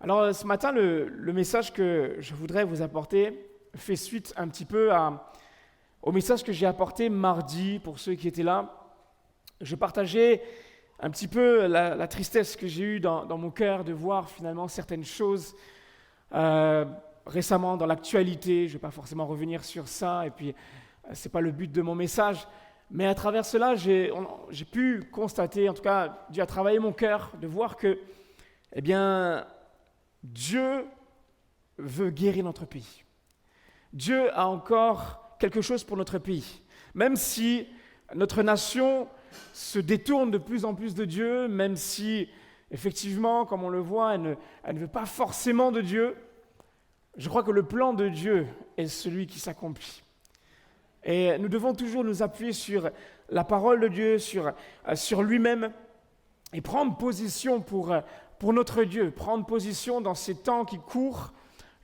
Alors ce matin, le message que je voudrais vous apporter fait suite un petit peu au message que j'ai apporté mardi pour ceux qui étaient là. Je partageais un petit peu la tristesse que j'ai eue dans mon cœur de voir finalement certaines choses récemment dans l'actualité. Je ne vais pas forcément revenir sur ça et puis ce n'est pas le but de mon message. Mais à travers cela, j'ai pu constater, en tout cas, Dieu a travaillé mon cœur de voir que, eh bien, Dieu veut guérir notre pays. Dieu a encore quelque chose pour notre pays. Même si notre nation se détourne de plus en plus de Dieu, même si, effectivement, comme on le voit, elle ne veut pas forcément de Dieu, je crois que le plan de Dieu est celui qui s'accomplit. Et nous devons toujours nous appuyer sur la parole de Dieu, sur lui-même, et prendre position pour notre Dieu, prendre position dans ces temps qui courent,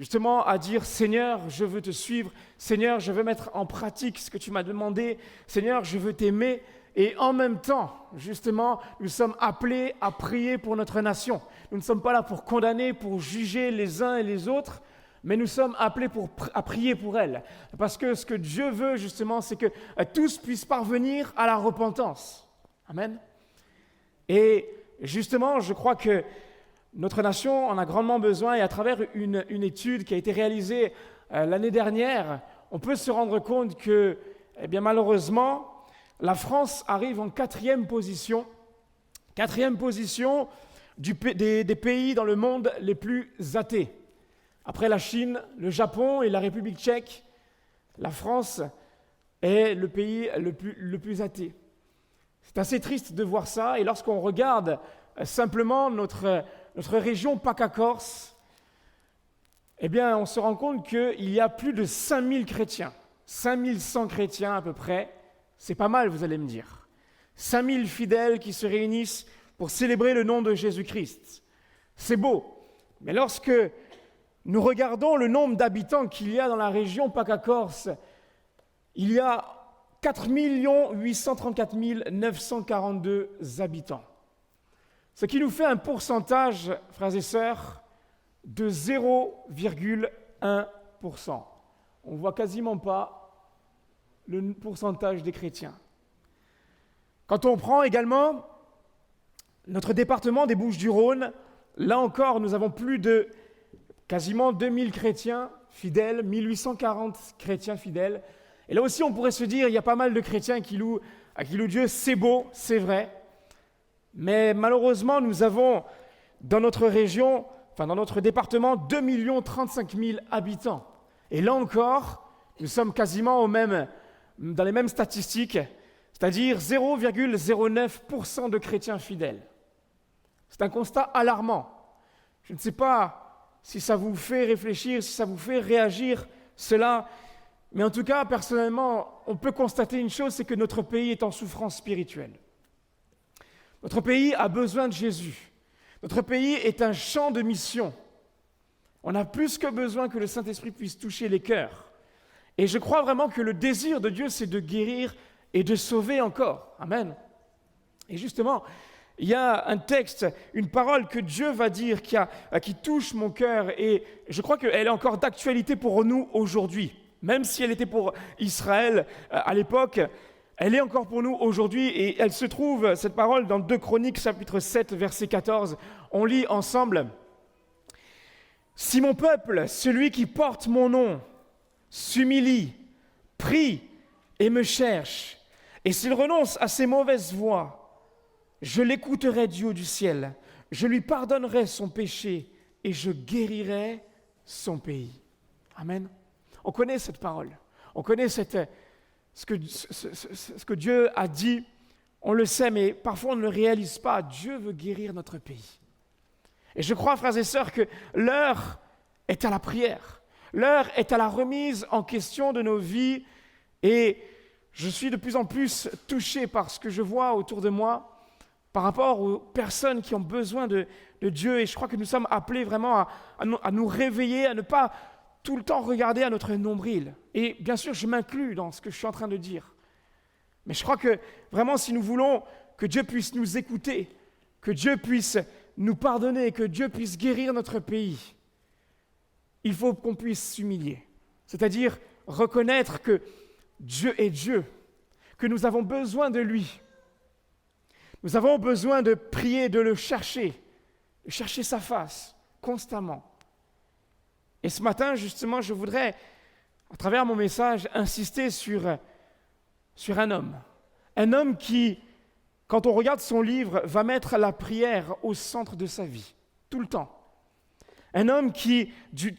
justement à dire « Seigneur, je veux te suivre. Seigneur, je veux mettre en pratique ce que tu m'as demandé. Seigneur, je veux t'aimer. » Et en même temps, justement, nous sommes appelés à prier pour notre nation. Nous ne sommes pas là pour condamner, pour juger les uns et les autres, mais nous sommes appelés à prier pour elle. Parce que ce que Dieu veut, justement, c'est que tous puissent parvenir à la repentance. Amen. Et justement, je crois que notre nation en a grandement besoin, et à travers une étude qui a été réalisée l'année dernière, on peut se rendre compte que, eh bien, malheureusement, la France arrive en quatrième position des pays dans le monde les plus athées. Après la Chine, le Japon et la République tchèque, la France est le pays le plus athée. C'est assez triste de voir ça, et lorsqu'on regarde simplement notre région PACA-Corse, eh bien, on se rend compte qu'il y a plus de 5000 chrétiens, 5100 chrétiens à peu près. C'est pas mal, vous allez me dire. 5000 fidèles qui se réunissent pour célébrer le nom de Jésus-Christ. C'est beau, mais lorsque nous regardons le nombre d'habitants qu'il y a dans la région PACA-Corse, il y a 4 834 942 habitants. Ce qui nous fait un pourcentage, frères et sœurs, de 0,1%. On ne voit quasiment pas le pourcentage des chrétiens. Quand on prend également notre département des Bouches-du-Rhône, là encore, nous avons plus de quasiment 2000 chrétiens fidèles, 1840 chrétiens fidèles. Et là aussi, on pourrait se dire, il y a pas mal de chrétiens qui louent Dieu, c'est beau, c'est vrai. Mais malheureusement, nous avons dans notre région, dans notre département, 2 035 000 habitants. Et là encore, nous sommes quasiment dans les mêmes statistiques, c'est-à-dire 0,09% de chrétiens fidèles. C'est un constat alarmant. Je ne sais pas si ça vous fait réfléchir, si ça vous fait réagir, cela, mais en tout cas, personnellement, on peut constater une chose, c'est que notre pays est en souffrance spirituelle. Notre pays a besoin de Jésus. Notre pays est un champ de mission. On a plus que besoin que le Saint-Esprit puisse toucher les cœurs. Et je crois vraiment que le désir de Dieu, c'est de guérir et de sauver encore. Amen. Et justement, il y a un texte, une parole que Dieu va dire qui touche mon cœur, et je crois qu'elle est encore d'actualité pour nous aujourd'hui. Même si elle était pour Israël à l'époque, elle est encore pour nous aujourd'hui, et elle se trouve, cette parole, dans 2 Chroniques, chapitre 7, verset 14. On lit ensemble. « Si mon peuple, celui qui porte mon nom, s'humilie, prie et me cherche, et s'il renonce à ses mauvaises voies, je l'écouterai du haut du ciel, je lui pardonnerai son péché et je guérirai son pays. » Amen. On connaît cette parole, on connaît ce que Dieu a dit, on le sait, mais parfois on ne le réalise pas. Dieu veut guérir notre pays. Et je crois, frères et sœurs, que l'heure est à la prière, l'heure est à la remise en question de nos vies, et je suis de plus en plus touché par ce que je vois autour de moi, par rapport aux personnes qui ont besoin de Dieu, et je crois que nous sommes appelés vraiment à nous réveiller, à ne pas tout le temps regarder à notre nombril. Et bien sûr, je m'inclus dans ce que je suis en train de dire. Mais je crois que vraiment, si nous voulons que Dieu puisse nous écouter, que Dieu puisse nous pardonner, que Dieu puisse guérir notre pays, il faut qu'on puisse s'humilier. C'est-à-dire reconnaître que Dieu est Dieu, que nous avons besoin de lui. Nous avons besoin de prier, de chercher sa face constamment. Et ce matin, justement, je voudrais, à travers mon message, insister sur un homme qui, quand on regarde son livre, va mettre la prière au centre de sa vie, tout le temps. Un homme qui,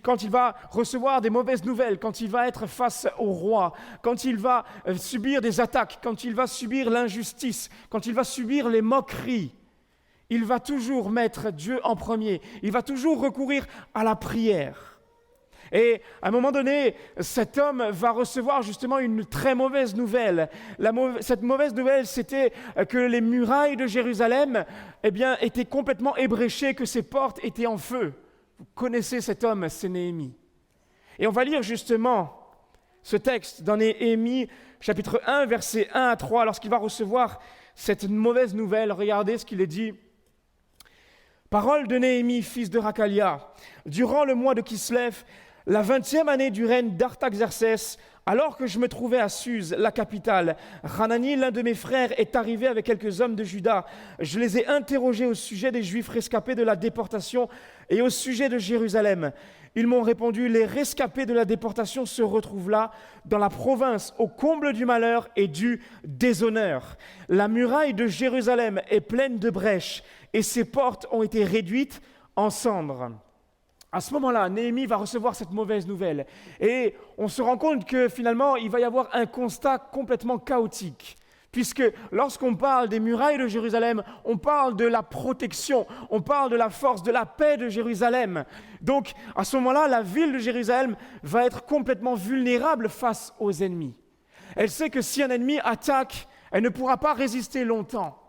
quand il va recevoir des mauvaises nouvelles, quand il va être face au roi, quand il va subir des attaques, quand il va subir l'injustice, quand il va subir les moqueries, il va toujours mettre Dieu en premier. Il va toujours recourir à la prière. Et à un moment donné, cet homme va recevoir justement une très mauvaise nouvelle. Cette mauvaise nouvelle, c'était que les murailles de Jérusalem étaient complètement ébréchées, que ses portes étaient en feu. Vous connaissez cet homme, c'est Néhémie. Et on va lire justement ce texte dans Néhémie, chapitre 1, versets 1 à 3. Lorsqu'il va recevoir cette mauvaise nouvelle, regardez ce qu'il est dit. Parole de Néhémie, fils de Rakalia. Durant le mois de Kislev, la 20e année du règne d'Artaxerxès, alors que je me trouvais à Suse, la capitale, Hanani, l'un de mes frères, est arrivé avec quelques hommes de Juda. Je les ai interrogés au sujet des Juifs rescapés de la déportation et au sujet de Jérusalem. Ils m'ont répondu, les rescapés de la déportation se retrouvent là, dans la province, au comble du malheur et du déshonneur. La muraille de Jérusalem est pleine de brèches et ses portes ont été réduites en cendres. À ce moment-là, Néhémie va recevoir cette mauvaise nouvelle et on se rend compte que finalement, il va y avoir un constat complètement chaotique. Puisque lorsqu'on parle des murailles de Jérusalem, on parle de la protection, on parle de la force, de la paix de Jérusalem. Donc, à ce moment-là, la ville de Jérusalem va être complètement vulnérable face aux ennemis. Elle sait que si un ennemi attaque, elle ne pourra pas résister longtemps.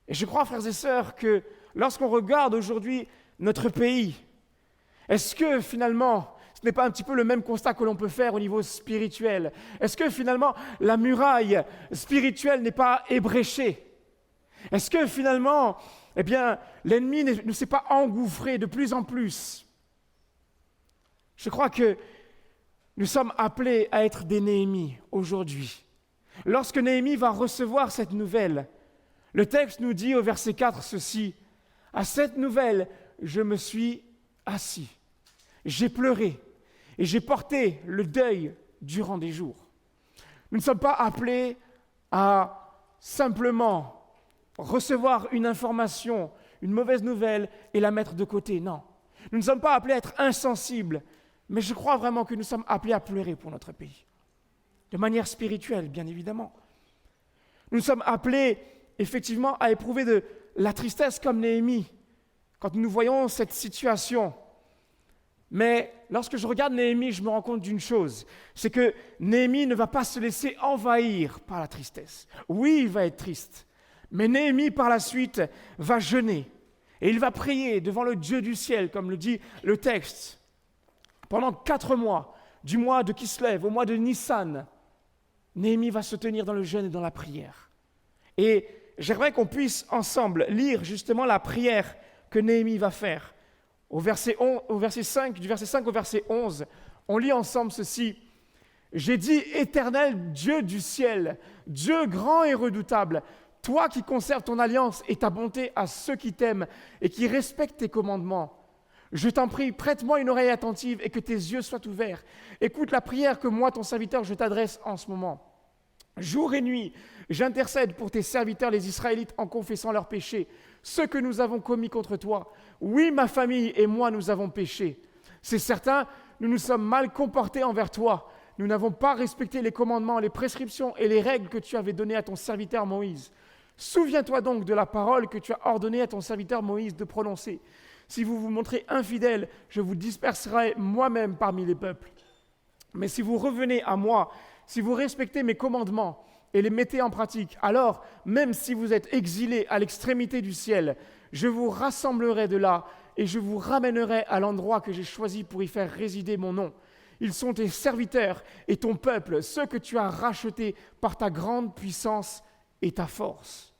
Et je crois, frères et sœurs, que lorsqu'on regarde aujourd'hui notre pays, est-ce que finalement, ce n'est pas un petit peu le même constat que l'on peut faire au niveau spirituel? Est-ce que finalement, la muraille spirituelle n'est pas ébréchée? Est-ce que finalement, l'ennemi ne s'est pas engouffré de plus en plus? Je crois que nous sommes appelés à être des Néhémies aujourd'hui. Lorsque Néhémie va recevoir cette nouvelle, le texte nous dit au verset 4 ceci: « À cette nouvelle, je me suis assis, j'ai pleuré et j'ai porté le deuil durant des jours. » Nous ne sommes pas appelés à simplement recevoir une information, une mauvaise nouvelle et la mettre de côté, non. Nous ne sommes pas appelés à être insensibles, mais je crois vraiment que nous sommes appelés à pleurer pour notre pays, de manière spirituelle, bien évidemment. Nous sommes appelés effectivement à éprouver de la tristesse comme Néhémie, quand nous voyons cette situation. Mais lorsque je regarde Néhémie, je me rends compte d'une chose, c'est que Néhémie ne va pas se laisser envahir par la tristesse. Oui, il va être triste, mais Néhémie par la suite va jeûner et il va prier devant le Dieu du ciel, comme le dit le texte. Pendant 4 mois, du mois de Kislev au mois de Nissan, Néhémie va se tenir dans le jeûne et dans la prière. Et j'aimerais qu'on puisse ensemble lire justement la prière que Néhémie va faire. Du verset 5 au verset 11, on lit ensemble ceci. « J'ai dit, Éternel Dieu du ciel, Dieu grand et redoutable, toi qui conserves ton alliance et ta bonté à ceux qui t'aiment et qui respectent tes commandements, je t'en prie, prête-moi une oreille attentive et que tes yeux soient ouverts. Écoute la prière que moi, ton serviteur, je t'adresse en ce moment. Jour et nuit, j'intercède pour tes serviteurs les Israélites en confessant leurs péchés, ceux que nous avons commis contre toi. Oui, ma famille et moi, nous avons péché. C'est certain, nous nous sommes mal comportés envers toi. Nous n'avons pas respecté les commandements, les prescriptions et les règles que tu avais données à ton serviteur Moïse. Souviens-toi donc de la parole que tu as ordonné à ton serviteur Moïse de prononcer. Si vous vous montrez infidèles, je vous disperserai moi-même parmi les peuples. Mais si vous revenez à moi, si vous respectez mes commandements et les mettez en pratique, alors, même si vous êtes exilés à l'extrémité du ciel, je vous rassemblerai de là et je vous ramènerai à l'endroit que j'ai choisi pour y faire résider mon nom. Ils sont tes serviteurs et ton peuple, ceux que tu as rachetés par ta grande puissance et ta force. »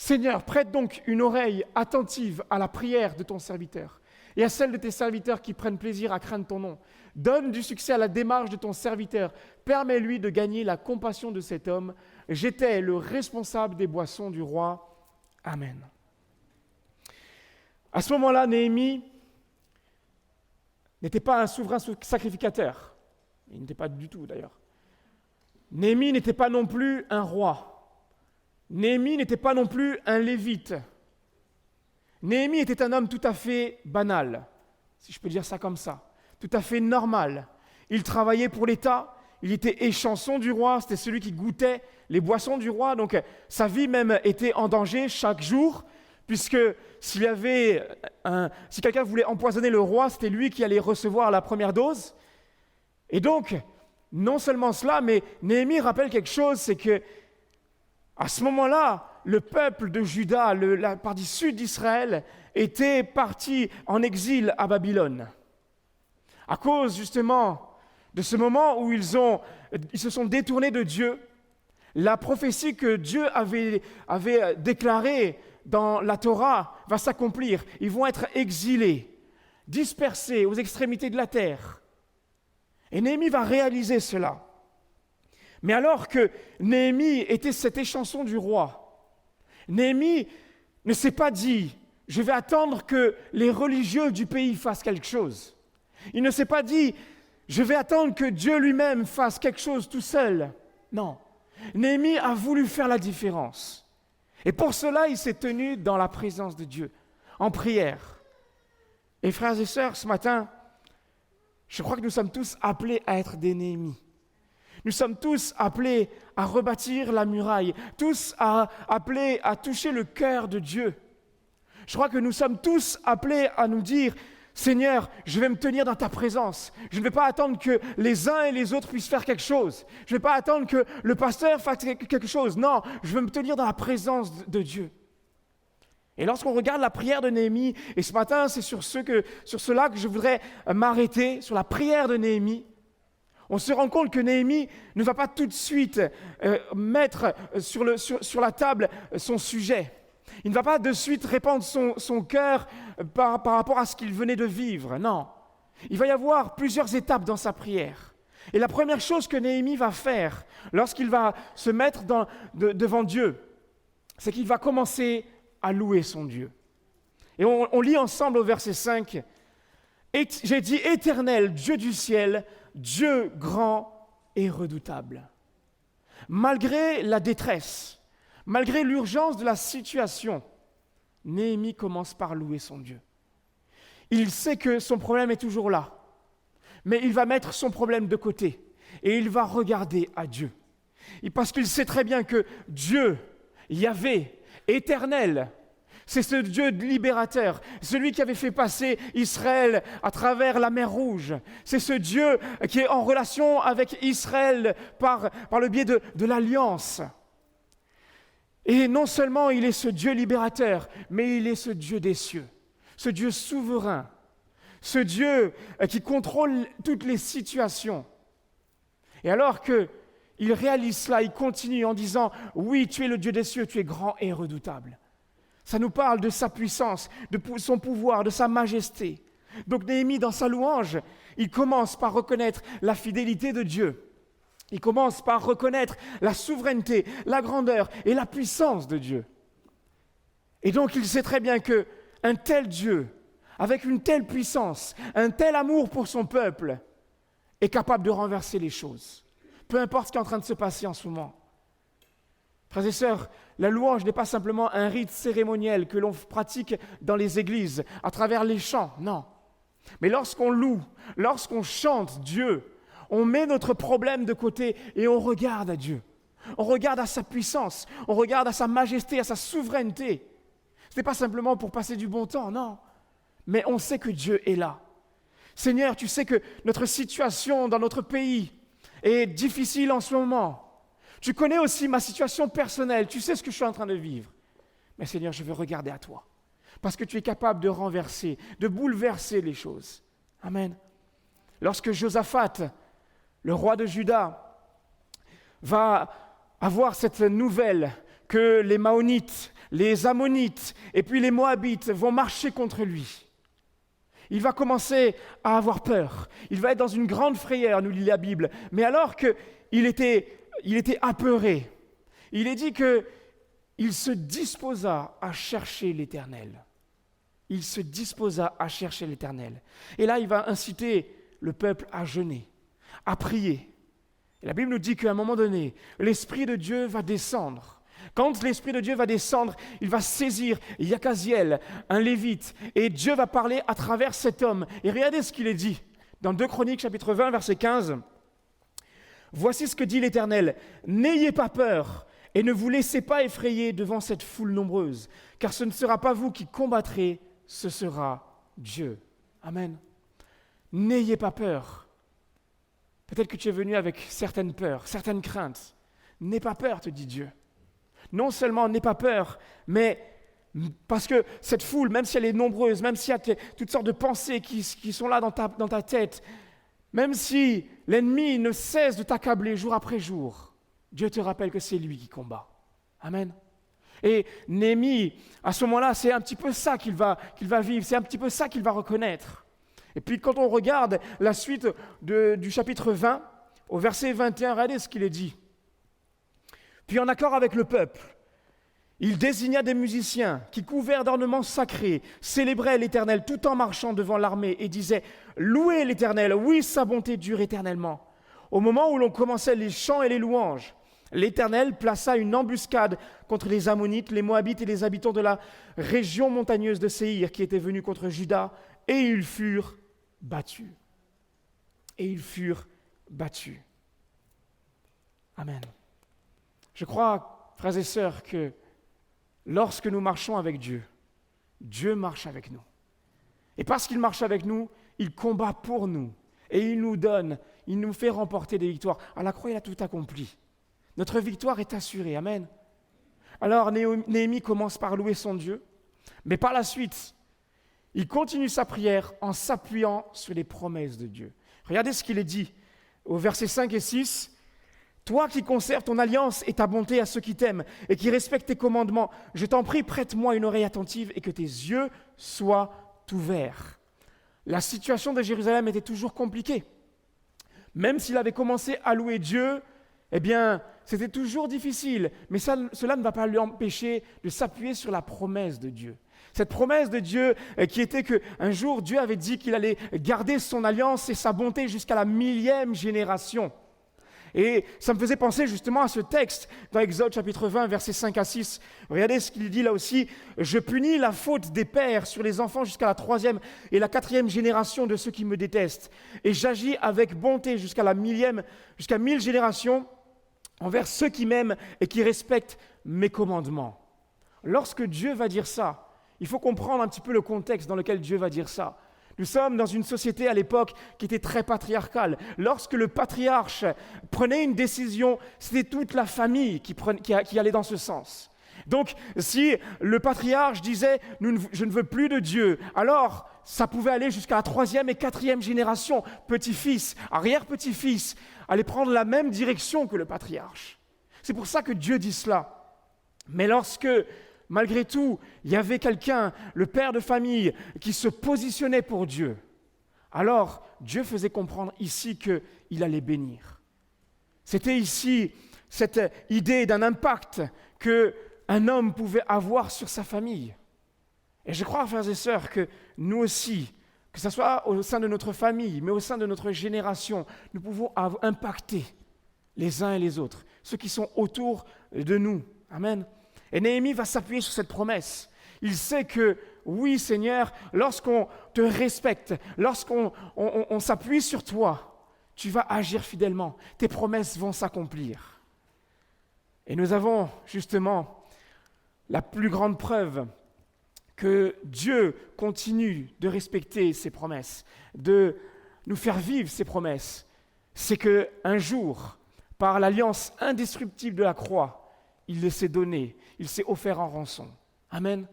Seigneur, prête donc une oreille attentive à la prière de ton serviteur et à celle de tes serviteurs qui prennent plaisir à craindre ton nom. Donne du succès à la démarche de ton serviteur. Permets-lui de gagner la compassion de cet homme. J'étais le responsable des boissons du roi. Amen. À ce moment-là, Néhémie n'était pas un souverain sacrificateur. Il n'était pas du tout d'ailleurs. Néhémie n'était pas non plus un roi. Néhémie n'était pas non plus un lévite. Néhémie était un homme tout à fait banal, si je peux dire ça comme ça, tout à fait normal. Il travaillait pour l'État, il était échanson du roi, c'était celui qui goûtait les boissons du roi, donc sa vie même était en danger chaque jour, puisque si quelqu'un voulait empoisonner le roi, c'était lui qui allait recevoir la première dose. Et donc, non seulement cela, mais Néhémie rappelle quelque chose, c'est que à ce moment-là, le peuple de Juda, la partie sud d'Israël, était parti en exil à Babylone. À cause justement de ce moment où ils se sont détournés de Dieu, la prophétie que Dieu avait déclarée dans la Torah va s'accomplir. Ils vont être exilés, dispersés aux extrémités de la terre. Et Néhémie va réaliser cela. Mais alors que Néhémie était cet échanson du roi, Néhémie ne s'est pas dit « je vais attendre que les religieux du pays fassent quelque chose ». Il ne s'est pas dit « je vais attendre que Dieu lui-même fasse quelque chose tout seul ». Non, Néhémie a voulu faire la différence. Et pour cela, il s'est tenu dans la présence de Dieu, en prière. Et frères et sœurs, ce matin, je crois que nous sommes tous appelés à être des Néhémies. Nous sommes tous appelés à rebâtir la muraille, tous appelés à toucher le cœur de Dieu. Je crois que nous sommes tous appelés à nous dire « Seigneur, je vais me tenir dans ta présence. Je ne vais pas attendre que les uns et les autres puissent faire quelque chose. Je ne vais pas attendre que le pasteur fasse quelque chose. Non, je veux me tenir dans la présence de Dieu. » Et lorsqu'on regarde la prière de Néhémie, et ce matin, c'est sur cela que je voudrais m'arrêter, sur la prière de Néhémie, on se rend compte que Néhémie ne va pas tout de suite mettre sur la table son sujet. Il ne va pas de suite répandre son cœur par rapport à ce qu'il venait de vivre. Non, il va y avoir plusieurs étapes dans sa prière. Et la première chose que Néhémie va faire lorsqu'il va se mettre devant Dieu, c'est qu'il va commencer à louer son Dieu. Et on lit ensemble au verset 5, « J'ai dit, Éternel, Dieu du ciel, Dieu grand et redoutable. » Malgré la détresse, malgré l'urgence de la situation, Néhémie commence par louer son Dieu. Il sait que son problème est toujours là, mais il va mettre son problème de côté et il va regarder à Dieu. Et parce qu'il sait très bien que Dieu, Yahvé, éternel, c'est ce Dieu libérateur, celui qui avait fait passer Israël à travers la mer Rouge. C'est ce Dieu qui est en relation avec Israël par le biais de l'alliance. Et non seulement il est ce Dieu libérateur, mais il est ce Dieu des cieux, ce Dieu souverain, ce Dieu qui contrôle toutes les situations. Et alors qu'il réalise cela, il continue en disant « Oui, tu es le Dieu des cieux, tu es grand et redoutable ». Ça nous parle de sa puissance, de son pouvoir, de sa majesté. Donc Néhémie, dans sa louange, il commence par reconnaître la fidélité de Dieu. Il commence par reconnaître la souveraineté, la grandeur et la puissance de Dieu. Et donc il sait très bien qu'un tel Dieu, avec une telle puissance, un tel amour pour son peuple, est capable de renverser les choses. Peu importe ce qui est en train de se passer en ce moment. Frères et sœurs, la louange n'est pas simplement un rite cérémoniel que l'on pratique dans les églises, à travers les chants, non. Mais lorsqu'on loue, lorsqu'on chante Dieu, on met notre problème de côté et on regarde à Dieu. On regarde à sa puissance, on regarde à sa majesté, à sa souveraineté. Ce n'est pas simplement pour passer du bon temps, non. Mais on sait que Dieu est là. Seigneur, tu sais que notre situation dans notre pays est difficile en ce moment. Tu connais aussi ma situation personnelle, tu sais ce que je suis en train de vivre. Mais Seigneur, je veux regarder à toi, parce que tu es capable de renverser, de bouleverser les choses. Amen. Lorsque Josaphat, le roi de Juda, va avoir cette nouvelle que les Maonites, les Ammonites et puis les Moabites vont marcher contre lui. Il va commencer à avoir peur. Il va être dans une grande frayeur, nous dit la Bible. Mais alors qu'il était apeuré, il est dit qu'il se disposa à chercher l'Éternel. Il se disposa à chercher l'Éternel. Et là, il va inciter le peuple à jeûner, à prier. Et la Bible nous dit qu'à un moment donné, l'Esprit de Dieu va descendre. Quand l'Esprit de Dieu va descendre, il va saisir Yakaziel, un Lévite, et Dieu va parler à travers cet homme. Et regardez ce qu'il est dit dans 2 Chroniques, chapitre 20, verset 15. « Voici ce que dit l'Éternel. N'ayez pas peur et ne vous laissez pas effrayer devant cette foule nombreuse, car ce ne sera pas vous qui combattrez, ce sera Dieu. » Amen. N'ayez pas peur. Peut-être que tu es venu avec certaines peurs, certaines craintes. N'aie pas peur, te dit Dieu. Non seulement n'aie pas peur, mais parce que cette foule, même si elle est nombreuse, même s'il y a toutes sortes de pensées qui sont là dans ta tête, même si l'ennemi ne cesse de t'accabler jour après jour, Dieu te rappelle que c'est lui qui combat. Amen. Et Néhémie, à ce moment-là, c'est un petit peu ça qu'il va vivre, c'est un petit peu ça qu'il va reconnaître. Et puis quand on regarde la suite du chapitre 20, au verset 21, regardez ce qu'il est dit. Puis en accord avec le peuple, il désigna des musiciens qui, couverts d'ornements sacrés, célébraient l'Éternel tout en marchant devant l'armée et disaient « Louez l'Éternel, oui, sa bonté dure éternellement ». Au moment où l'on commençait les chants et les louanges, l'Éternel plaça une embuscade contre les Ammonites, les Moabites et les habitants de la région montagneuse de Séhir qui étaient venus contre Juda, et ils furent battus. Et ils furent battus. Amen. Je crois, frères et sœurs, que lorsque nous marchons avec Dieu, Dieu marche avec nous. Et parce qu'il marche avec nous, il combat pour nous. Et il nous fait remporter des victoires. À la croix, il a tout accompli. Notre victoire est assurée. Amen. Alors, Néhémie commence par louer son Dieu, mais par la suite, il continue sa prière en s'appuyant sur les promesses de Dieu. Regardez ce qu'il est dit au verset 5 et 6. Toi qui conserves ton alliance et ta bonté à ceux qui t'aiment et qui respectent tes commandements, je t'en prie, prête-moi une oreille attentive et que tes yeux soient ouverts. La situation de Jérusalem était toujours compliquée. Même s'il avait commencé à louer Dieu, eh bien, c'était toujours difficile. Mais cela ne va pas lui empêcher de s'appuyer sur la promesse de Dieu. Cette promesse de Dieu qui était qu'un jour, Dieu avait dit qu'il allait garder son alliance et sa bonté jusqu'à la 1000e génération. Et ça me faisait penser justement à ce texte dans Exode chapitre 20, versets 5 à 6. Regardez ce qu'il dit là aussi. « Je punis la faute des pères sur les enfants jusqu'à la 3e et la 4e génération de ceux qui me détestent. Et j'agis avec bonté jusqu'à 1000 générations envers ceux qui m'aiment et qui respectent mes commandements. » Lorsque Dieu va dire ça, il faut comprendre un petit peu le contexte dans lequel Dieu va dire ça. Nous sommes dans une société à l'époque qui était très patriarcale. Lorsque le patriarche prenait une décision, c'était toute la famille qui allait dans ce sens. Donc, si le patriarche disait « je ne veux plus de Dieu », alors ça pouvait aller jusqu'à la 3e et 4e génération. Petit-fils, arrière-petit-fils, allaient prendre la même direction que le patriarche. C'est pour ça que Dieu dit cela. Mais lorsque malgré tout, il y avait quelqu'un, le père de famille, qui se positionnait pour Dieu. Alors, Dieu faisait comprendre ici qu'il allait bénir. C'était ici cette idée d'un impact qu'un homme pouvait avoir sur sa famille. Et je crois, frères et sœurs, que nous aussi, que ce soit au sein de notre famille, mais au sein de notre génération, nous pouvons impacter les uns et les autres, ceux qui sont autour de nous. Amen. Et Néhémie va s'appuyer sur cette promesse. Il sait que, oui Seigneur, lorsqu'on te respecte, lorsqu'on s'appuie sur toi, tu vas agir fidèlement. Tes promesses vont s'accomplir. Et nous avons justement la plus grande preuve que Dieu continue de respecter ses promesses, de nous faire vivre ses promesses. C'est qu'un jour, par l'alliance indestructible de la croix, il les s'est donné, il s'est offert en rançon. Amen.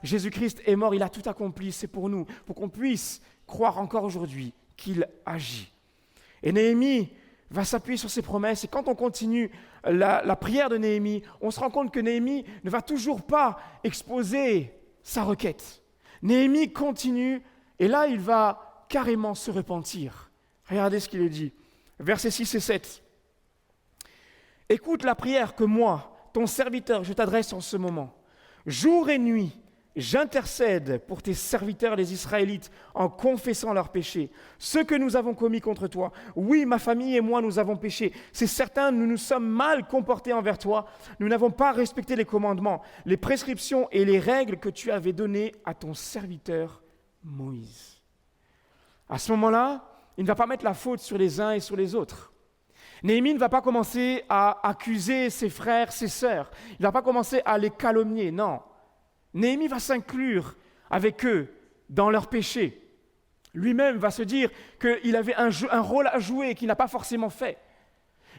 Jésus-Christ est mort, il a tout accompli, c'est pour nous, pour qu'on puisse croire encore aujourd'hui qu'il agit. Et Néhémie va s'appuyer sur ses promesses. Et quand on continue la prière de Néhémie, on se rend compte que Néhémie ne va toujours pas exposer sa requête. Néhémie continue, et là, il va carrément se repentir. Regardez ce qu'il est dit. Versets 6 et 7. « Écoute la prière que moi, ton serviteur, je t'adresse en ce moment. Jour et nuit, j'intercède pour tes serviteurs les Israélites en confessant leurs péchés, ce que nous avons commis contre toi. Oui, ma famille et moi, nous avons péché. C'est certain, nous nous sommes mal comportés envers toi. Nous n'avons pas respecté les commandements, les prescriptions et les règles que tu avais données à ton serviteur Moïse. » À ce moment-là, il ne va pas mettre la faute sur les uns et sur les autres. Néhémie ne va pas commencer à accuser ses frères, ses sœurs. Il ne va pas commencer à les calomnier, non. Néhémie va s'inclure avec eux dans leurs péchés. Lui-même va se dire qu'il avait un rôle à jouer qu'il n'a pas forcément fait.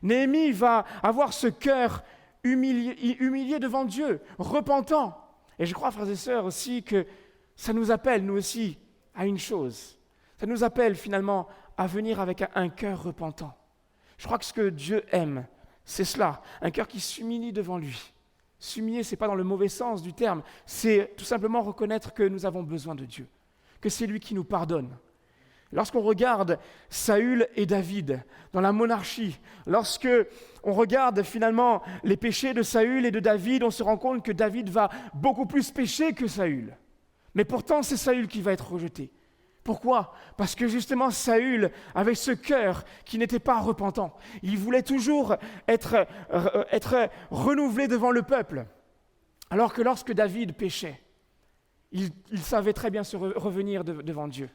Néhémie va avoir ce cœur humilié devant Dieu, repentant. Et je crois, frères et sœurs, aussi que ça nous appelle, nous aussi, à une chose. Ça nous appelle finalement à venir avec un cœur repentant. Je crois que ce que Dieu aime, c'est cela, un cœur qui s'humilie devant lui. S'humilier, ce n'est pas dans le mauvais sens du terme, c'est tout simplement reconnaître que nous avons besoin de Dieu, que c'est lui qui nous pardonne. Lorsqu'on regarde Saül et David dans la monarchie, lorsque on regarde finalement les péchés de Saül et de David, on se rend compte que David va beaucoup plus pécher que Saül. Mais pourtant, c'est Saül qui va être rejeté. Pourquoi ? Parce que justement, Saül avait ce cœur qui n'était pas repentant. Il voulait toujours être renouvelé devant le peuple. Alors que lorsque David péchait, il savait très bien se revenir devant Dieu.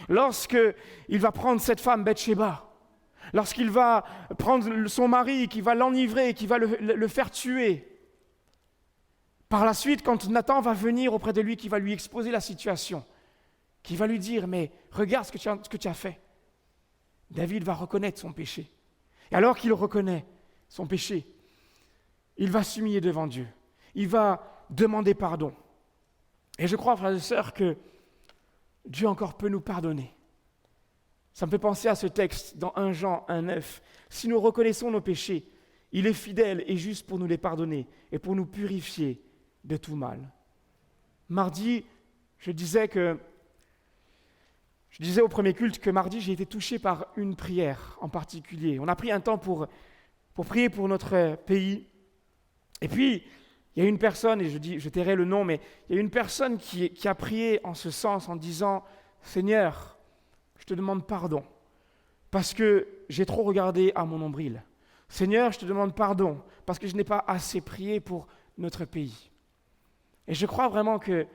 Lorsqu'il va prendre cette femme Bathsheba, lorsqu'il va prendre son mari, qui va l'enivrer, qui va le faire tuer, par la suite, quand Nathan va venir auprès de lui, qui va lui exposer la situation, qui va lui dire, mais regarde ce que tu as fait. David va reconnaître son péché. Et alors qu'il reconnaît son péché, il va s'humilier devant Dieu. Il va demander pardon. Et je crois, frères et sœurs, que Dieu encore peut nous pardonner. Ça me fait penser à ce texte dans 1 Jean 1,9. Si nous reconnaissons nos péchés, il est fidèle et juste pour nous les pardonner et pour nous purifier de tout mal. Mardi, je disais au premier culte que mardi, j'ai été touché par une prière en particulier. On a pris un temps pour prier pour notre pays. Et puis, il y a une personne, et je tairai le nom, mais il y a une personne qui a prié en ce sens en disant « Seigneur, je te demande pardon parce que j'ai trop regardé à mon nombril. Seigneur, je te demande pardon parce que je n'ai pas assez prié pour notre pays. » Et je crois vraiment que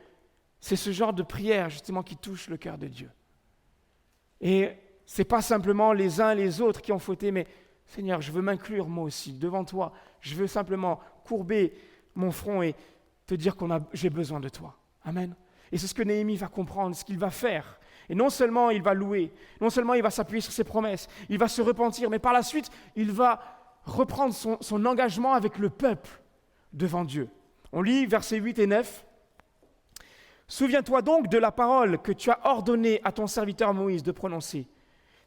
c'est ce genre de prière justement qui touche le cœur de Dieu. Et ce n'est pas simplement les uns les autres qui ont fauté, mais Seigneur, je veux m'inclure moi aussi devant toi. Je veux simplement courber mon front et te dire j'ai besoin de toi. Amen. Et c'est ce que Néhémie va comprendre, ce qu'il va faire. Et non seulement il va louer, non seulement il va s'appuyer sur ses promesses, il va se repentir, mais par la suite, il va reprendre son engagement avec le peuple devant Dieu. On lit versets 8 et 9. Souviens-toi donc de la parole que tu as ordonné à ton serviteur Moïse de prononcer.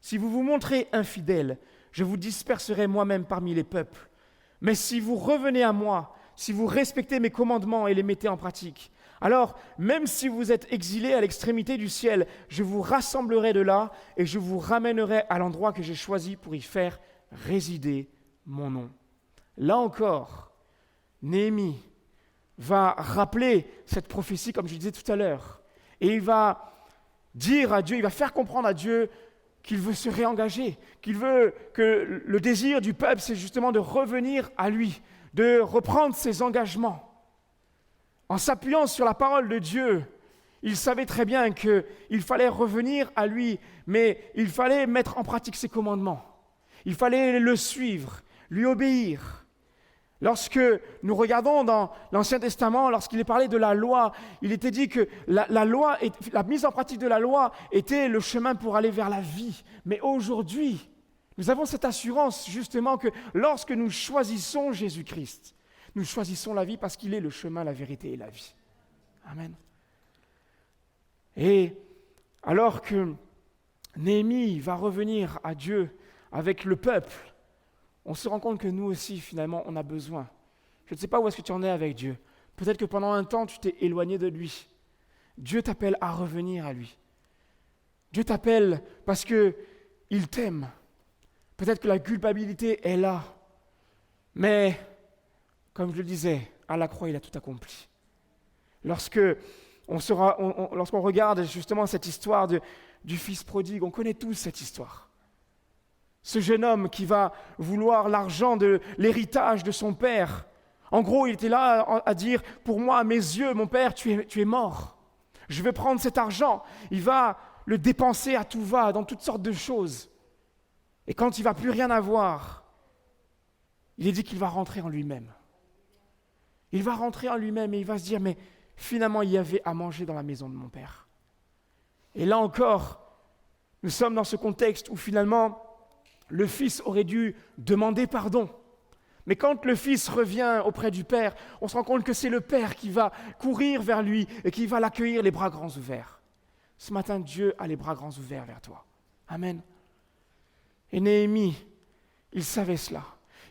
Si vous vous montrez infidèles, je vous disperserai moi-même parmi les peuples. Mais si vous revenez à moi, si vous respectez mes commandements et les mettez en pratique, alors même si vous êtes exilés à l'extrémité du ciel, je vous rassemblerai de là et je vous ramènerai à l'endroit que j'ai choisi pour y faire résider mon nom. Là encore, Néhémie va rappeler cette prophétie, comme je disais tout à l'heure. Et il va dire à Dieu, il va faire comprendre à Dieu qu'il veut se réengager, qu'il veut que le désir du peuple, c'est justement de revenir à lui, de reprendre ses engagements. En s'appuyant sur la parole de Dieu, il savait très bien qu'il fallait revenir à lui, mais il fallait mettre en pratique ses commandements. Il fallait le suivre, lui obéir. Lorsque nous regardons dans l'Ancien Testament, lorsqu'il est parlé de la loi, il était dit que la mise en pratique de la loi était le chemin pour aller vers la vie. Mais aujourd'hui, nous avons cette assurance justement que lorsque nous choisissons Jésus-Christ, nous choisissons la vie parce qu'il est le chemin, la vérité et la vie. Amen. Et alors que Néhémie va revenir à Dieu avec le peuple, on se rend compte que nous aussi, finalement, on a besoin. Je ne sais pas où est-ce que tu en es avec Dieu. Peut-être que pendant un temps, tu t'es éloigné de lui. Dieu t'appelle à revenir à lui. Dieu t'appelle parce qu'il t'aime. Peut-être que la culpabilité est là. Mais, comme je le disais, à la croix, il a tout accompli. Lorsqu'on regarde justement cette histoire du fils prodigue, on connaît tous cette histoire. Ce jeune homme qui va vouloir l'argent de l'héritage de son père. En gros, il était là à dire, pour moi, à mes yeux, mon père, tu es mort. Je vais prendre cet argent. Il va le dépenser à tout va, dans toutes sortes de choses. Et quand il ne va plus rien avoir, il est dit qu'il va rentrer en lui-même. Il va rentrer en lui-même et il va se dire, mais finalement, il y avait à manger dans la maison de mon père. Et là encore, nous sommes dans ce contexte où finalement, le fils aurait dû demander pardon. Mais quand le fils revient auprès du père, on se rend compte que c'est le père qui va courir vers lui et qui va l'accueillir les bras grands ouverts. Ce matin, Dieu a les bras grands ouverts vers toi. Amen. Et Néhémie, il savait cela.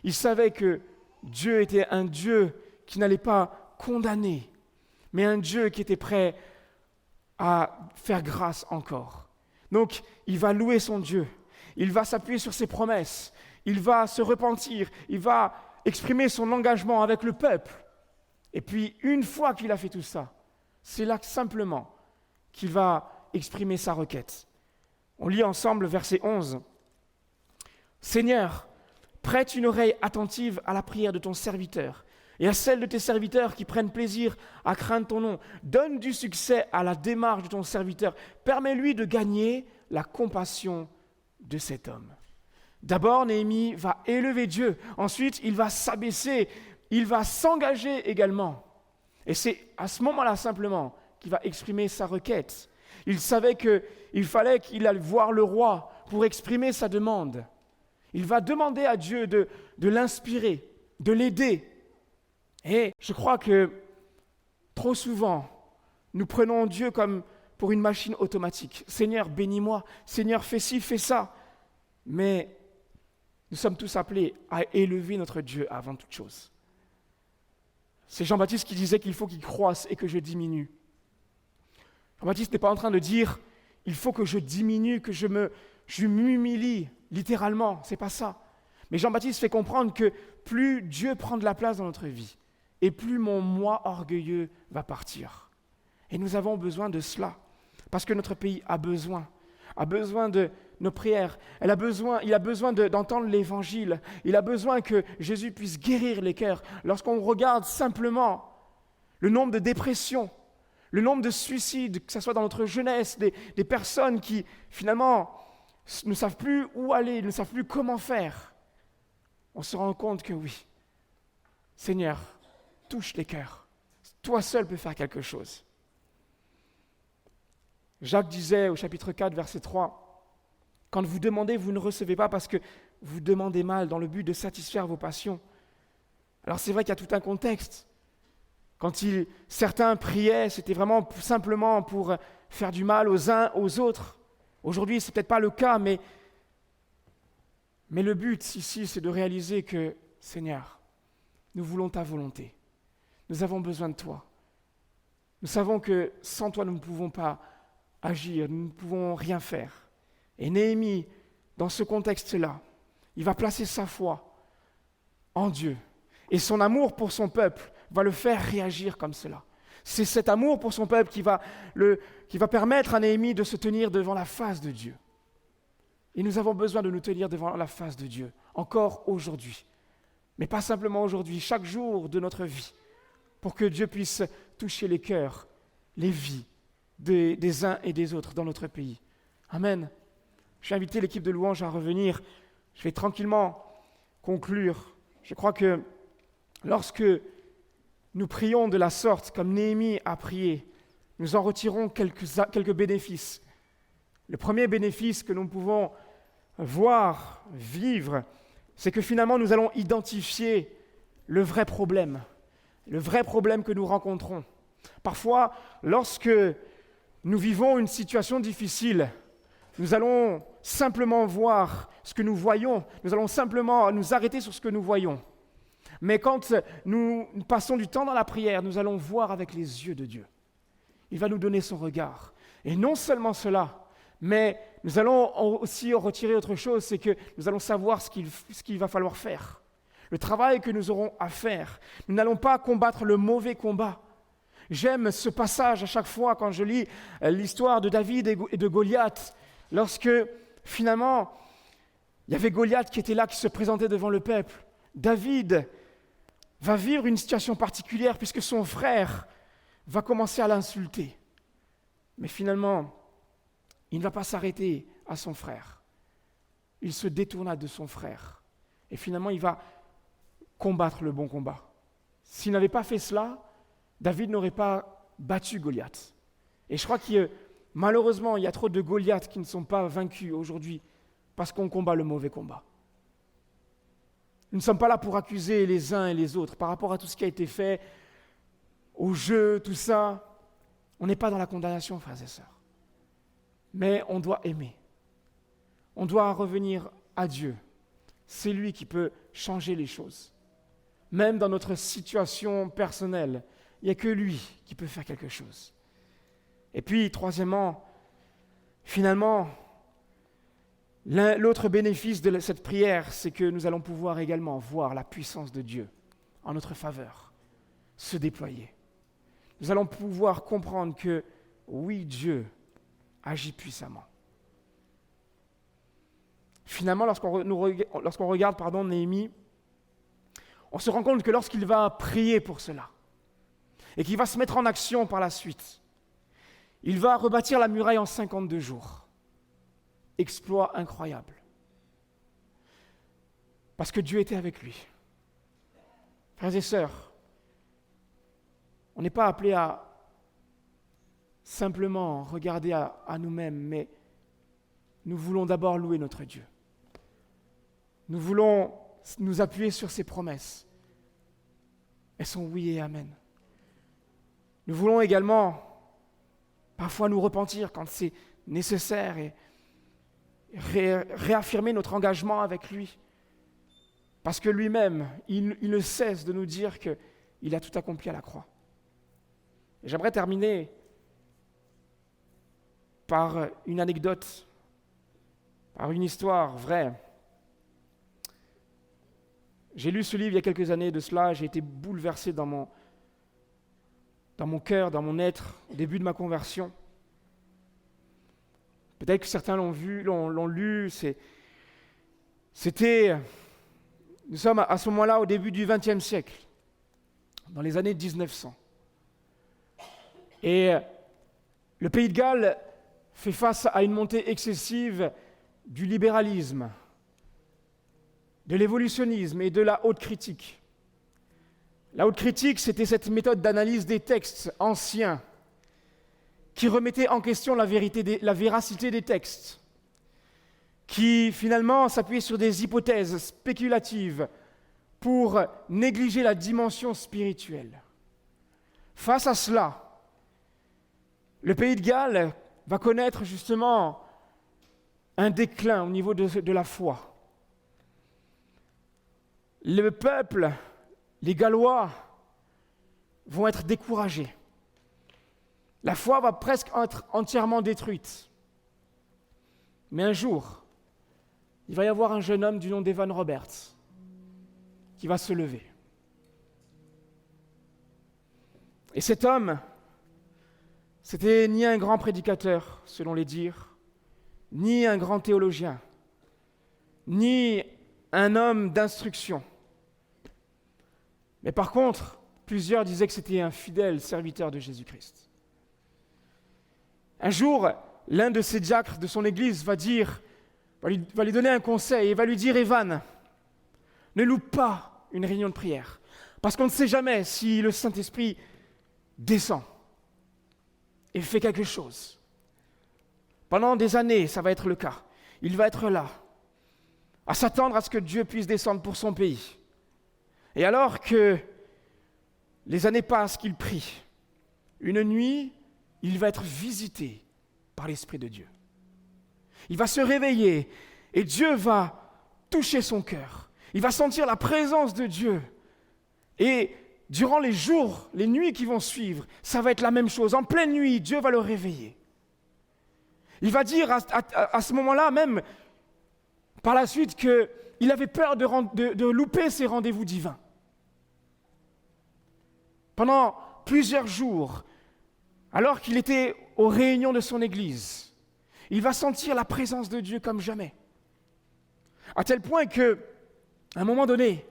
Il savait que Dieu était un Dieu qui n'allait pas condamner, mais un Dieu qui était prêt à faire grâce encore. Donc, il va louer son Dieu. Il va s'appuyer sur ses promesses. Il va se repentir. Il va exprimer son engagement avec le peuple. Et puis, une fois qu'il a fait tout ça, c'est là simplement qu'il va exprimer sa requête. On lit ensemble verset 11. « Seigneur, prête une oreille attentive à la prière de ton serviteur et à celle de tes serviteurs qui prennent plaisir à craindre ton nom. Donne du succès à la démarche de ton serviteur. Permets-lui de gagner la compassion de cet homme. » D'abord, Néhémie va élever Dieu. Ensuite, il va s'abaisser. Il va s'engager également. Et c'est à ce moment-là simplement qu'il va exprimer sa requête. Il savait qu'il fallait qu'il aille voir le roi pour exprimer sa demande. Il va demander à Dieu de l'inspirer, de l'aider. Et je crois que trop souvent, nous prenons Dieu comme pour une machine automatique. Seigneur, bénis-moi. Seigneur, fais ci, fais ça. Mais nous sommes tous appelés à élever notre Dieu avant toute chose. C'est Jean-Baptiste qui disait qu'il faut qu'il croisse et que je diminue. Jean-Baptiste n'est pas en train de dire il faut que je diminue, que je m'humilie, littéralement, c'est pas ça. Mais Jean-Baptiste fait comprendre que plus Dieu prend de la place dans notre vie, et plus mon moi orgueilleux va partir. Et nous avons besoin de cela, parce que notre pays a besoin de nos prières. Il a besoin d'entendre l'évangile. Il a besoin que Jésus puisse guérir les cœurs. Lorsqu'on regarde simplement le nombre de dépressions, le nombre de suicides, que ce soit dans notre jeunesse, des personnes qui finalement ne savent plus où aller, ne savent plus comment faire, on se rend compte que oui, Seigneur, touche les cœurs. Toi seul peux faire quelque chose. Jacques disait au chapitre 4, verset 3, « Quand vous demandez, vous ne recevez pas parce que vous demandez mal dans le but de satisfaire vos passions. » Alors c'est vrai qu'il y a tout un contexte. Quand certains priaient, c'était vraiment simplement pour faire du mal aux uns aux autres. Aujourd'hui, ce n'est peut-être pas le cas, mais le but ici, c'est de réaliser que, Seigneur, nous voulons ta volonté. Nous avons besoin de toi. Nous savons que sans toi, nous ne pouvons pas agir, nous ne pouvons rien faire. Et Néhémie, dans ce contexte-là, il va placer sa foi en Dieu. Et son amour pour son peuple va le faire réagir comme cela. C'est cet amour pour son peuple qui va permettre à Néhémie de se tenir devant la face de Dieu. Et nous avons besoin de nous tenir devant la face de Dieu, encore aujourd'hui. Mais pas simplement aujourd'hui, chaque jour de notre vie, pour que Dieu puisse toucher les cœurs, les vies des uns et des autres dans notre pays. Amen. Je vais inviter l'équipe de louange à revenir. Je vais tranquillement conclure. Je crois que lorsque nous prions de la sorte, comme Néhémie a prié, nous en retirons quelques bénéfices. Le premier bénéfice que nous pouvons voir, vivre, c'est que finalement nous allons identifier le vrai problème que nous rencontrons. Parfois, lorsque nous vivons une situation difficile, nous allons simplement voir ce que nous voyons, nous allons simplement nous arrêter sur ce que nous voyons. Mais quand nous passons du temps dans la prière, nous allons voir avec les yeux de Dieu. Il va nous donner son regard. Et non seulement cela, mais nous allons aussi retirer autre chose, c'est que nous allons savoir ce qu'il va falloir faire. Le travail que nous aurons à faire. Nous n'allons pas combattre le mauvais combat. J'aime ce passage à chaque fois quand je lis l'histoire de David et de Goliath, lorsque finalement, il y avait Goliath qui était là, qui se présentait devant le peuple. David va vivre une situation particulière puisque son frère va commencer à l'insulter. Mais finalement, il ne va pas s'arrêter à son frère. Il se détourna de son frère. Et finalement, il va combattre le bon combat. S'il n'avait pas fait cela, David n'aurait pas battu Goliath. Et je crois que malheureusement, il y a trop de Goliaths qui ne sont pas vaincus aujourd'hui parce qu'on combat le mauvais combat. Nous ne sommes pas là pour accuser les uns et les autres par rapport à tout ce qui a été fait, au jeu, tout ça. On n'est pas dans la condamnation, frères et sœurs. Mais on doit aimer. On doit revenir à Dieu. C'est lui qui peut changer les choses. Même dans notre situation personnelle, il n'y a que lui qui peut faire quelque chose. Et puis, troisièmement, finalement, l'autre bénéfice de cette prière, c'est que nous allons pouvoir également voir la puissance de Dieu en notre faveur se déployer. Nous allons pouvoir comprendre que, oui, Dieu agit puissamment. Finalement, lorsqu'on regarde Néhémie, on se rend compte que lorsqu'il va prier pour cela, et qu'il va se mettre en action par la suite, il va rebâtir la muraille en 52 jours. Exploit incroyable. Parce que Dieu était avec lui. Frères et sœurs, on n'est pas appelé à simplement regarder à nous-mêmes, mais nous voulons d'abord louer notre Dieu. Nous voulons nous appuyer sur ses promesses. Elles sont oui et amen. Nous voulons également parfois nous repentir quand c'est nécessaire et réaffirmer notre engagement avec lui. Parce que lui-même, il ne cesse de nous dire qu'il a tout accompli à la croix. Et j'aimerais terminer par une anecdote, par une histoire vraie. J'ai lu ce livre il y a quelques années de cela, j'ai été bouleversé dans mon cœur, dans mon être, au début de ma conversion. Peut-être que certains l'ont lu, nous sommes à ce moment-là au début du XXe siècle, dans les années 1900. Et le Pays de Galles fait face à une montée excessive du libéralisme, de l'évolutionnisme et de la haute critique. La haute critique, c'était cette méthode d'analyse des textes anciens qui remettait en question la véracité des textes, qui finalement s'appuyait sur des hypothèses spéculatives pour négliger la dimension spirituelle. Face à cela, le Pays de Galles va connaître justement un déclin au niveau de la foi. Le peuple, les Gallois, vont être découragés. La foi va presque être entièrement détruite. Mais un jour, il va y avoir un jeune homme du nom d'Evan Roberts qui va se lever. Et cet homme, c'était ni un grand prédicateur, selon les dires, ni un grand théologien, ni un homme d'instruction. Mais par contre, plusieurs disaient que c'était un fidèle serviteur de Jésus-Christ. Un jour, l'un de ses diacres de son église va lui donner un conseil et va lui dire « Evan, ne loupe pas une réunion de prière, parce qu'on ne sait jamais si le Saint-Esprit descend et fait quelque chose. Pendant des années, ça va être le cas. Il va être là, à s'attendre à ce que Dieu puisse descendre pour son pays. Et alors que les années passent, qu'il prie, une nuit, il va être visité par l'Esprit de Dieu. Il va se réveiller et Dieu va toucher son cœur. Il va sentir la présence de Dieu. Et durant les jours, les nuits qui vont suivre, ça va être la même chose. En pleine nuit, Dieu va le réveiller. Il va dire à ce moment-là même, par la suite, qu'il avait peur de louper ses rendez-vous divins. Pendant plusieurs jours, alors qu'il était aux réunions de son église, il va sentir la présence de Dieu comme jamais. À tel point qu'à un moment donné,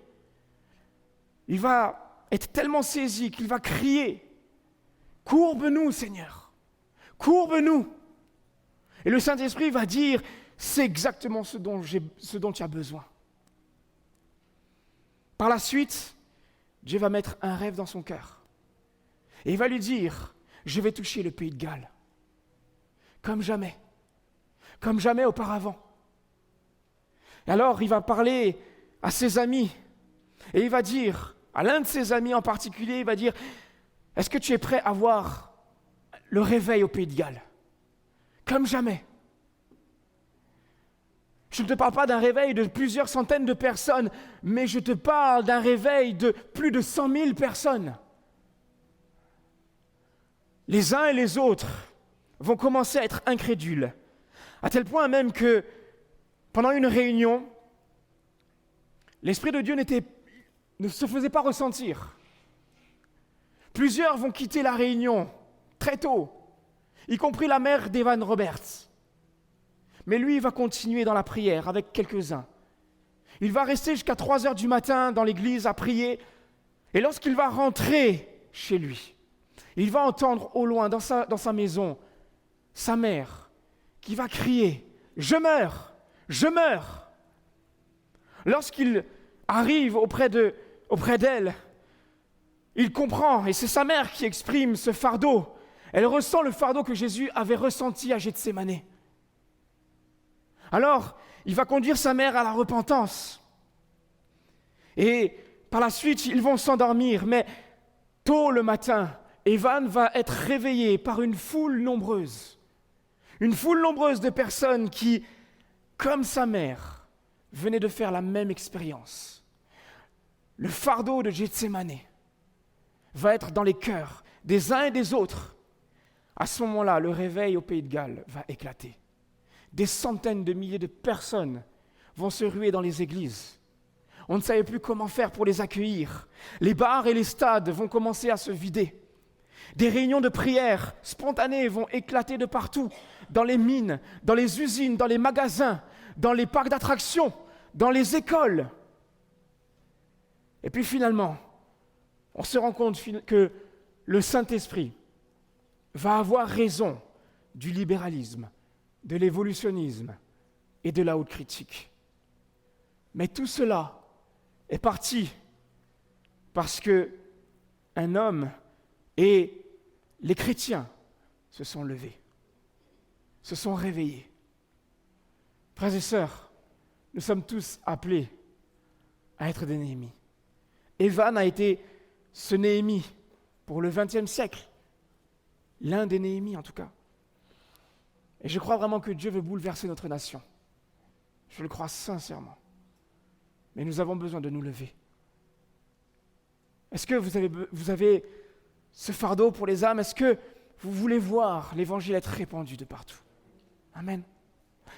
il va être tellement saisi qu'il va crier « Courbe-nous, Seigneur, courbe-nous !» Et le Saint-Esprit va dire « C'est exactement ce dont tu as besoin. » Par la suite, Dieu va mettre un rêve dans son cœur. Et il va lui dire « Je vais toucher le pays de Galles. » Comme jamais auparavant. Et alors, il va parler à ses amis. Et il va dire, à l'un de ses amis en particulier, il va dire « Est-ce que tu es prêt à voir le réveil au pays de Galles ?» Comme jamais. Je ne te parle pas d'un réveil de plusieurs centaines de personnes, mais je te parle d'un réveil de plus de 100 000 personnes. Les uns et les autres vont commencer à être incrédules, à tel point même que pendant une réunion, l'Esprit de Dieu ne se faisait pas ressentir. Plusieurs vont quitter la réunion très tôt, y compris la mère d'Evan Roberts. Mais lui, il va continuer dans la prière avec quelques-uns. Il va rester jusqu'à 3 heures du matin dans l'église à prier. Et lorsqu'il va rentrer chez lui, il va entendre au loin, dans sa maison, sa mère qui va crier « Je meurs ! Je meurs !» Lorsqu'il arrive auprès d'elle, il comprend, et c'est sa mère qui exprime ce fardeau. Elle ressent le fardeau que Jésus avait ressenti à Gethsémane. Alors, il va conduire sa mère à la repentance. Et par la suite, ils vont s'endormir. Mais tôt le matin, Evan va être réveillé par une foule nombreuse. Une foule nombreuse de personnes qui, comme sa mère, venaient de faire la même expérience. Le fardeau de Gethsémane va être dans les cœurs des uns et des autres. À ce moment-là, le réveil au pays de Galles va éclater. Des centaines de milliers de personnes vont se ruer dans les églises. On ne savait plus comment faire pour les accueillir. Les bars et les stades vont commencer à se vider. Des réunions de prière spontanées vont éclater de partout, dans les mines, dans les usines, dans les magasins, dans les parcs d'attractions, dans les écoles. Et puis finalement, on se rend compte que le Saint-Esprit va avoir raison du libéralisme, de l'évolutionnisme et de la haute critique. Mais tout cela est parti parce qu'un homme et les chrétiens se sont levés, se sont réveillés. Frères et sœurs, nous sommes tous appelés à être des Néhémies. Evan a été ce Néhémie pour le XXe siècle, l'un des Néhémies en tout cas. Et je crois vraiment que Dieu veut bouleverser notre nation. Je le crois sincèrement. Mais nous avons besoin de nous lever. Est-ce que vous avez ce fardeau pour les âmes? Est-ce que vous voulez voir l'évangile être répandu de partout? Amen.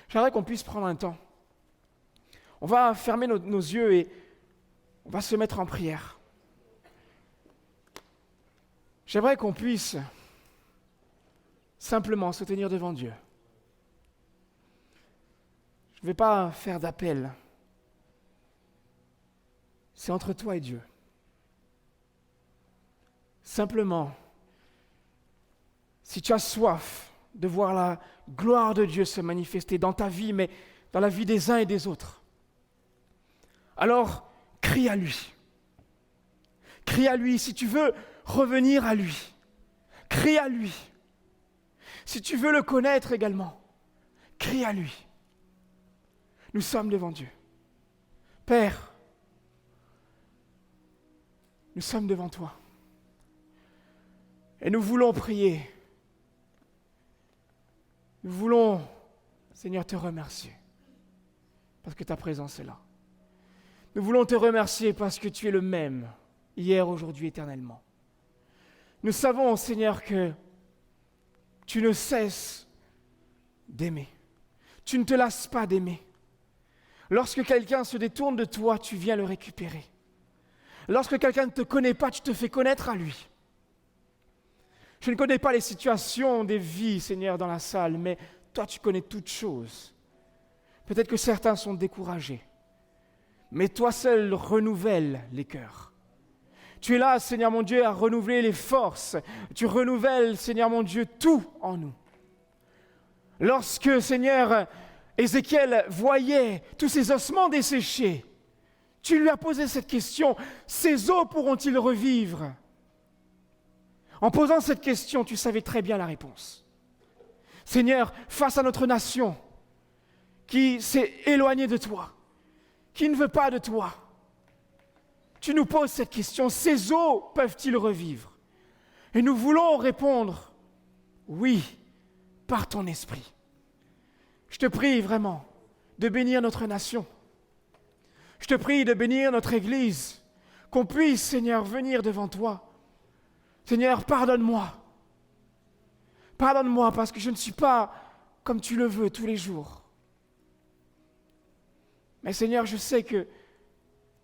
J'aimerais qu'on puisse prendre un temps. On va fermer nos yeux et on va se mettre en prière. J'aimerais qu'on puisse simplement se tenir devant Dieu. Je ne vais pas faire d'appel. C'est entre toi et Dieu. Simplement, si tu as soif de voir la gloire de Dieu se manifester dans ta vie, mais dans la vie des uns et des autres, alors crie à lui. Crie à lui si tu veux revenir à lui. Crie à lui. Si tu veux le connaître également, crie à lui. Nous sommes devant Dieu. Père, nous sommes devant toi. Et nous voulons prier. Nous voulons Seigneur, te remercier parce que ta présence est là. Nous voulons te remercier parce que tu es le même, hier, aujourd'hui, éternellement. Nous savons, Seigneur, que tu ne cesses d'aimer. Tu ne te lasses pas d'aimer. Lorsque quelqu'un se détourne de toi, tu viens le récupérer. Lorsque quelqu'un ne te connaît pas, tu te fais connaître à lui. Je ne connais pas les situations des vies, Seigneur, dans la salle, mais toi, tu connais toutes choses. Peut-être que certains sont découragés, mais toi seul renouvelles les cœurs. Tu es là, Seigneur mon Dieu, à renouveler les forces. Tu renouvelles, Seigneur mon Dieu, tout en nous. Lorsque, Seigneur, Ézéchiel voyait tous ces ossements desséchés, tu lui as posé cette question, ces os pourront-ils revivre? En posant cette question, tu savais très bien la réponse. Seigneur, face à notre nation qui s'est éloignée de toi, qui ne veut pas de toi, tu nous poses cette question, ces os peuvent-ils revivre? Et nous voulons répondre, oui, par ton esprit. Je te prie vraiment de bénir notre nation. Je te prie de bénir notre Église, qu'on puisse, Seigneur, venir devant toi. Seigneur, pardonne-moi. Pardonne-moi parce que je ne suis pas comme tu le veux tous les jours. Mais Seigneur, je sais que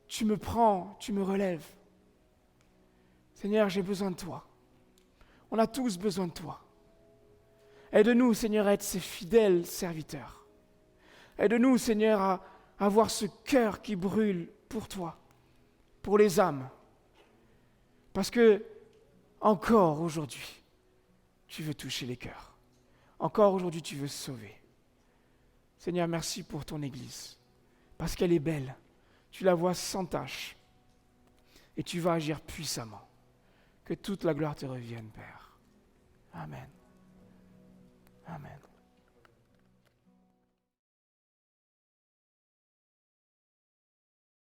tu me prends, tu me relèves. Seigneur, j'ai besoin de toi. On a tous besoin de toi. Aide-nous, Seigneur, à être ces fidèles serviteurs. Aide-nous, Seigneur, à avoir ce cœur qui brûle pour toi, pour les âmes. Parce que, encore aujourd'hui, tu veux toucher les cœurs. Encore aujourd'hui, tu veux sauver. Seigneur, merci pour ton Église. Parce qu'elle est belle. Tu la vois sans tache. Et tu vas agir puissamment. Que toute la gloire te revienne, Père. Amen. Amen.